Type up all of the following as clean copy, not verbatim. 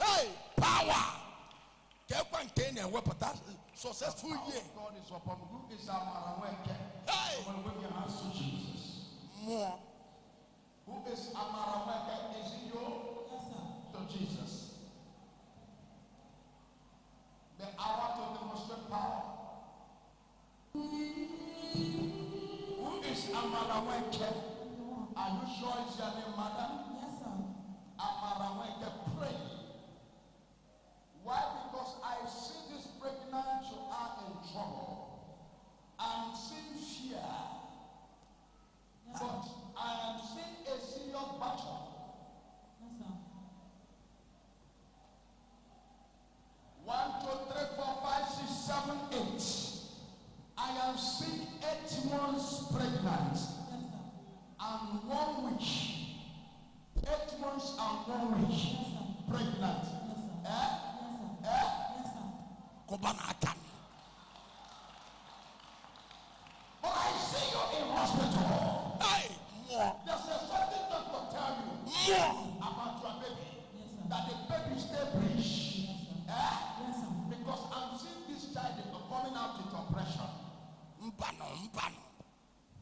Hey, power. Successful year. God is upon who is Amaraweke. Hey. With your hands to Jesus. More. Who is Amaraweke? Is it you? Yes, sir. To Jesus. The hour to demonstrate power. Who is Amaraweke? Are you sure it's your name, madam? Yes, sir. Amaraweke, pray. Why? Because I see this pregnant, you are in trouble. I'm seeing fear. Yes, But I am seeing a serious battle. Yes, sir. 1, 2, 3, 4, 5, 6, 7, 8. I am seeing 8 months pregnant. Yes, sir. And 1 week. 8 months and 1 week. Yes, sir. Pregnant. Yes, sir. Eh? Yes, sir. Eh? Yes, sir. But I see you in hospital. Hey, more. There's something doctor tell you More. about your baby. Yes, sir. That the baby stay breech. Yes, sir. Eh? Yes, sir. Because I'm seeing this child coming out with oppression. Mbano.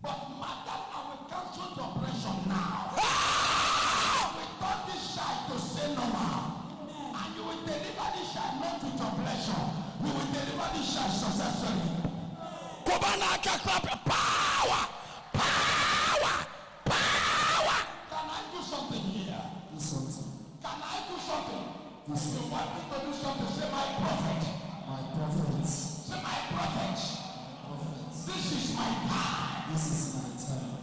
But madam, I will cancel the oppression now. I will turn this child to say normal. And you will deliver this child not with oppression. You will deliver this child successfully. Kubanaka clap. Power. Can I do something here? Do something. Can I do something? Do something. You want me to do something? Say my prophet. My prophets. Say my prophet. Prophets. This is my time. This is my time.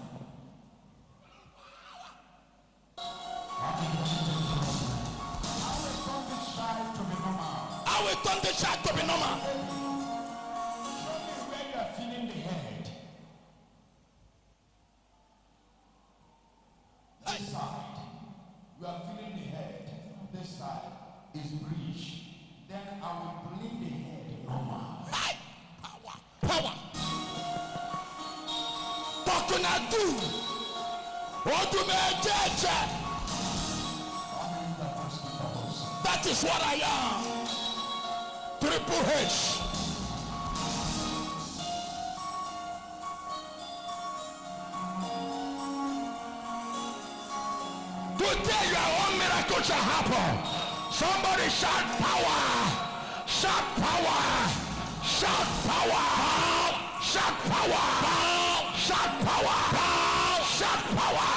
I will turn this child to be normal. I will turn the child to be normal. Show me where you are feeling the head. This side, you are feeling the head. This side is breech. Then I will bring the head normal. Hey, power. Tokunadu. Odumeje. That is what I am. Triple H. Today your own miracle shall happen. Somebody shout power. Shout power. Shout power. Shout power. Shout power. Shout power.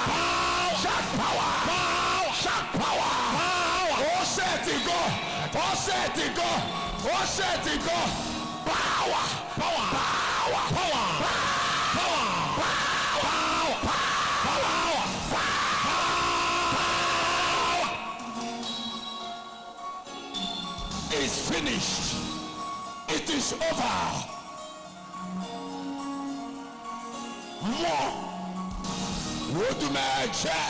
Shout power. Shout power. Oh, set it go. Oh, set it go. Oh, set it go. Power. Power. Power. Power. Is finished. It is over. More. Odumeje.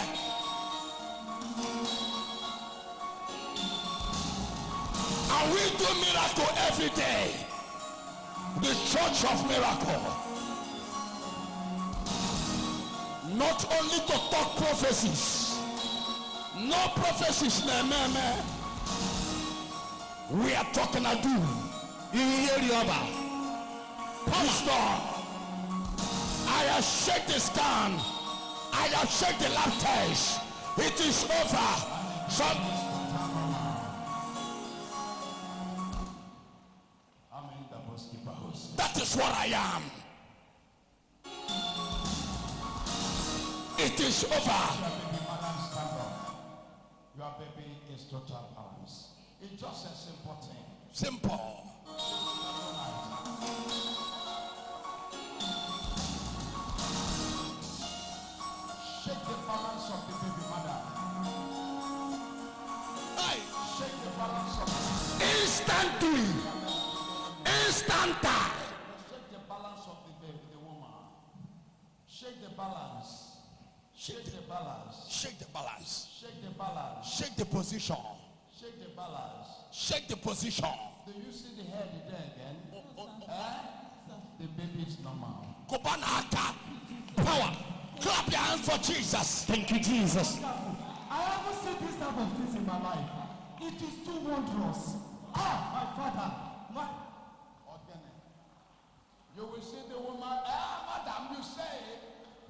And we do miracle every day. The church of miracle. Not only to talk prophecies. No prophecies. We are talking to do. You hear the other. Pastor, I have shake the stand. I have shake the lab test. It is over. That is what I am. It is over. Your baby is total balance. It's just a simple thing. Simple. Shake the balance of the baby, mother. Hey. Shake the balance of the baby. Instantly. Instanta. Shake the balance of the baby, the woman. Shake the balance. Shake the balance. Shake the balance. Shake the balance. Shake the position. Shake the balance. Shake the position. Do you see the head there again? The baby is normal. Kubanaka. Power. Clap your hands for Jesus. Thank you, Jesus. I haven't seen this type of things in my life. It is too wondrous. My father. You will see the woman. Madam, you say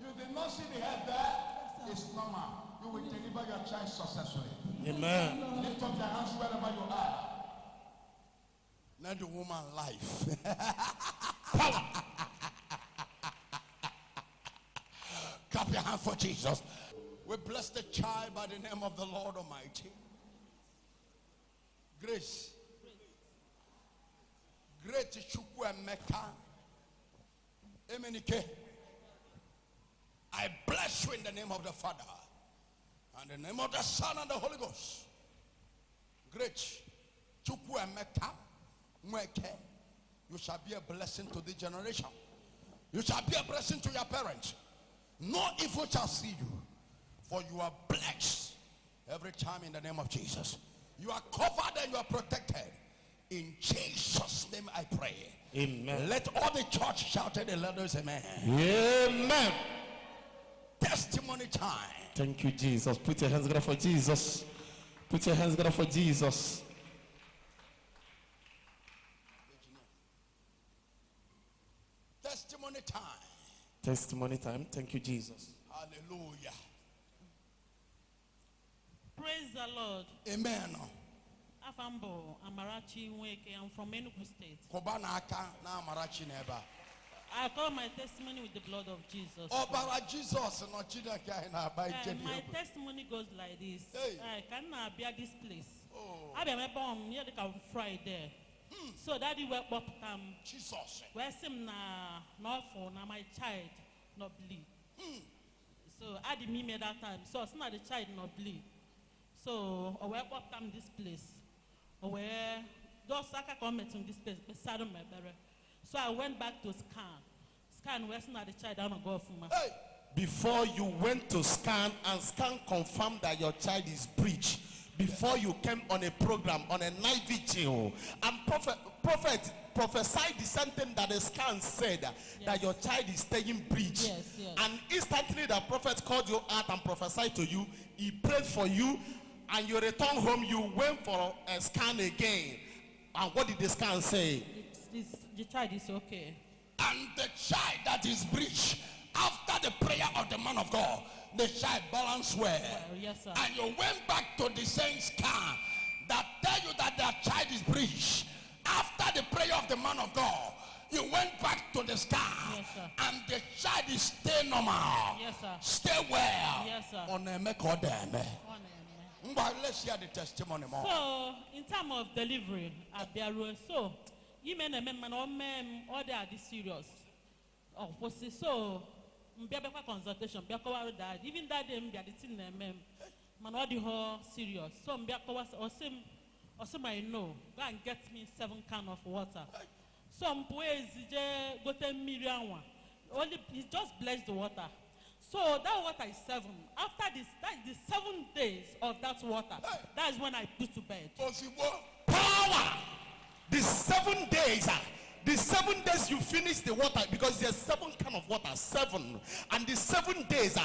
you did not see the head there. It's normal. You will deliver your child successfully. Amen. Lift up your hands wherever you are. Not the woman life. Power. Clap your hand for Jesus. We bless the child by the name of the Lord Almighty. Grace. Great Chukwuemeka. Emenike. I bless you in the name of the Father and the name of the Son and the Holy Ghost. Great Chukwuemeka Mweke. You shall be a blessing to this generation. You shall be a blessing to your parents. No evil shall see you, for you are blessed every time in the name of Jesus. You are covered and you are protected. In Jesus' name I pray. Amen. Let all the church shout it and let us amen. Amen. Testimony time. Thank you, Jesus. Put your hands together for Jesus. Put your hands together for Jesus. Testimony time. Testimony time. Thank you, Jesus. Hallelujah. Praise the Lord. Amen. Afambo Amarachi Nweke. I'm from Enugu State. Kobana aka na amarachi neba. I call my testimony with the blood of Jesus. Obara Jesus no chineke na ba ije My testimony goes like this. Hey. I cannot be at this place. Oh. I be my bomb here like on Friday. So daddy wake up Jesus. where sim na not for na my child not bleed. So I did me at that time. So it's not the child not bleed. So I wake up this place. Where those saka come to this place beside my brother. So I went back to scan where's not the child I don't go for my. Hey. Before you went to scan and scan confirmed that your child is breech, before you came on a program, on a night vigil, and prophet prophesied the same thing that the scan said, that your child is staying breech. Yes, yes. And instantly the prophet called you out and prophesied to you. He prayed for you, and you returned home. You went for a scan again. And what did the scan say? The child is okay. And the child that is breech, after the prayer of the man of God, the child balanced well. Yes, sir. And you went back to the same scan that tell you that their child is breech. After the prayer of the man of God, you went back to the scan. Yes, sir. And the child is stay normal. Yes, sir. Stay well. Yes, sir. Ohanemere them. Let's hear the testimony more. So, in terms of delivery, at Biarru, so, you may all they are this serious. Oh, so, Mbiabekwa consultation, Mbiakawa died. Even that day, Mbiaditin, man, all the whole serious. So, Mbiakawa, also, I know, go and get me 7 cans of water. Some boys, go 10 million one. Only, he just blessed the water. So that water is 7. After this, that is the 7 days of that water. That is when I put to bed. Power. The 7 days. The 7 days you finish the water, because there's 7 kind of water. 7. And the 7 days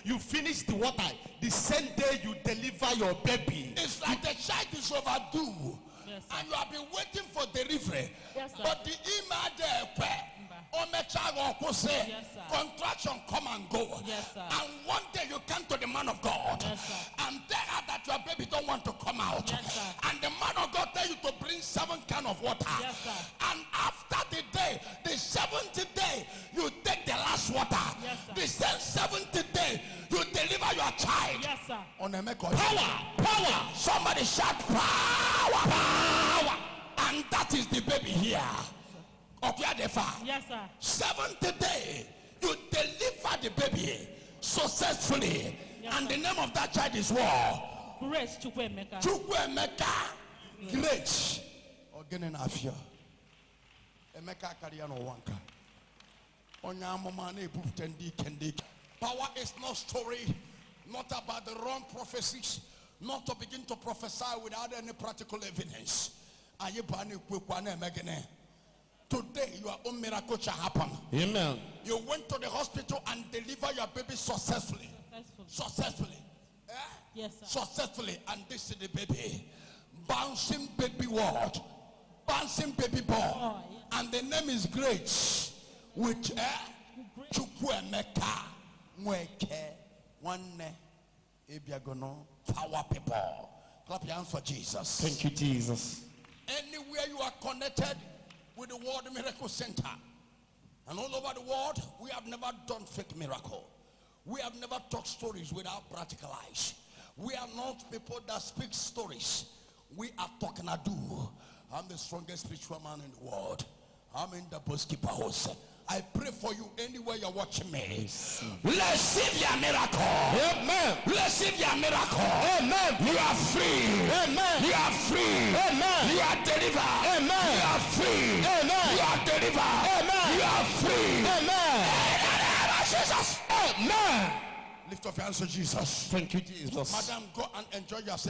you finish the water. The same day you deliver your baby. It's like the child is overdue. Yes, And you have been waiting for delivery. Yes, sir. But the email there, Yes, sir. contraction come and go. Yes, sir. And one day you come to the man of God. Yes, sir. And there that your baby don't want to come out. Yes, sir. And the man of God tell you to bring 7 cans of water. Yes, sir. And after the day, the 7th day, you take the last water. Yes, sir. The same 7th day, you deliver your child. Yes, sir. Power. Somebody shout power. And that is the baby here. Yes, sir. 7th day, you deliver the baby successfully. Yes, And sir. the name of that child is what? Grace Chukwuemeka. Chukwuemeka. Great. Again, afia. Emeka Kariano Wanka. Power is no story, not about the wrong prophecies, not to begin to prophesy without any practical evidence. Today, your own miracle shall happen. Amen. You went to the hospital and delivered your baby successfully. Successfully. Yes, sir. Successfully. And this is the baby. bouncing baby word, bouncing baby ball. Oh, yes. And the name is Grace with Chukwuemeka Mweke One Ebiagono Power People. Clap your hands for Jesus. Thank you, Jesus. Anywhere you are connected with the World Miracle Center, and all over the world, we have never done fake miracle. We have never talked stories without practical eyes. We are not people that speak stories. We are talking a do. I'm the strongest spiritual man in the world. I'm in the Boskipper house. I pray for you anywhere you're watching me. Receive your miracle. Amen. Receive your miracle. Amen. You are free. Amen. You are free. Amen. You are delivered. Amen. You are free. Amen. You are delivered. Amen. You are free. Amen. Jesus. Amen. Lift up your hands to Jesus. Thank you, Jesus. Madam, go and enjoy yourself.